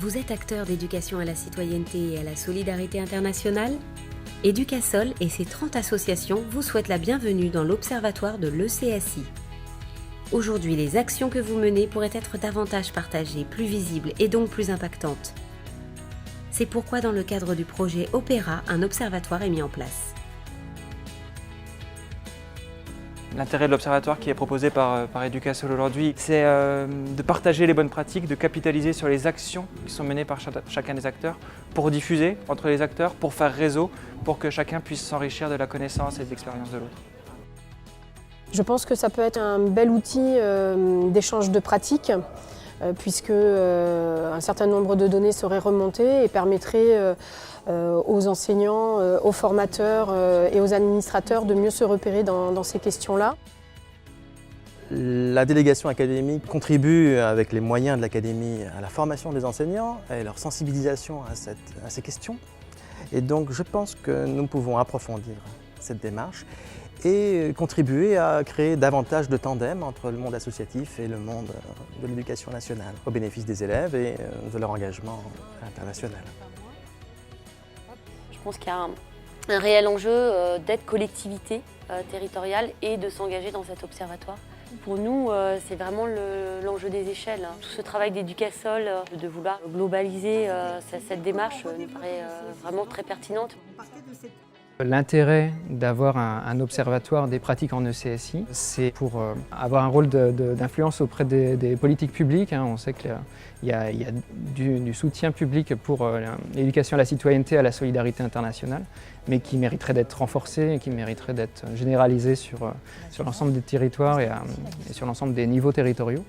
Vous êtes acteur d'éducation à la citoyenneté et à la solidarité internationale ? Educasol et ses 30 associations vous souhaitent la bienvenue dans l'Observatoire de l'ECSI. Aujourd'hui, les actions que vous menez pourraient être davantage partagées, plus visibles et donc plus impactantes. C'est pourquoi dans le cadre du projet Opéra, un observatoire est mis en place. L'intérêt de l'observatoire qui est proposé par Educasol aujourd'hui, c'est de partager les bonnes pratiques, de capitaliser sur les actions qui sont menées par chacun des acteurs, pour diffuser entre les acteurs, pour faire réseau, pour que chacun puisse s'enrichir de la connaissance et de l'expérience de l'autre. Je pense que ça peut être un bel outil d'échange de pratiques, puisque un certain nombre de données seraient remontées et permettraient aux enseignants, aux formateurs et aux administrateurs de mieux se repérer dans ces questions-là. La délégation académique contribue avec les moyens de l'académie à la formation des enseignants et leur sensibilisation à ces questions. Et donc je pense que nous pouvons approfondir cette démarche et contribuer à créer davantage de tandem entre le monde associatif et le monde de l'éducation nationale, au bénéfice des élèves et de leur engagement international. Je pense qu'il y a un réel enjeu d'être collectivité territoriale et de s'engager dans cet observatoire. Pour nous, c'est vraiment l'enjeu des échelles. Tout ce travail d'Educasol, de vouloir globaliser cette démarche, nous paraît vraiment très pertinente. L'intérêt d'avoir un observatoire des pratiques en ECSI, c'est pour avoir un rôle d'influence auprès des politiques publiques. On sait qu'il y a du soutien public pour l'éducation à la citoyenneté, à la solidarité internationale, mais qui mériterait d'être renforcé et qui mériterait d'être généralisé sur l'ensemble des territoires et sur l'ensemble des niveaux territoriaux.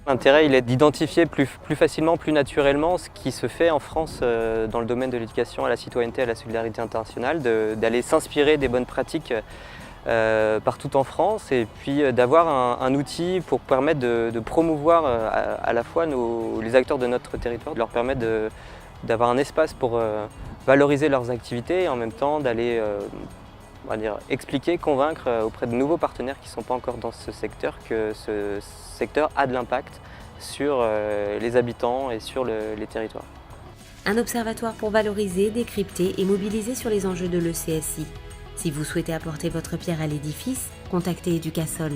L'intérêt, il est d'identifier plus facilement, plus naturellement ce qui se fait en France dans le domaine de l'éducation à la citoyenneté et à la solidarité internationale, d'aller s'inspirer des bonnes pratiques partout en France et puis d'avoir un outil pour permettre de promouvoir à la fois les acteurs de notre territoire, de leur permettre d'avoir un espace pour valoriser leurs activités et en même temps d'aller on va dire, expliquer, convaincre auprès de nouveaux partenaires qui ne sont pas encore dans ce secteur que ce secteur a de l'impact sur les habitants et sur les territoires. Un observatoire pour valoriser, décrypter et mobiliser sur les enjeux de l'ECSI. Si vous souhaitez apporter votre pierre à l'édifice, contactez Educasol.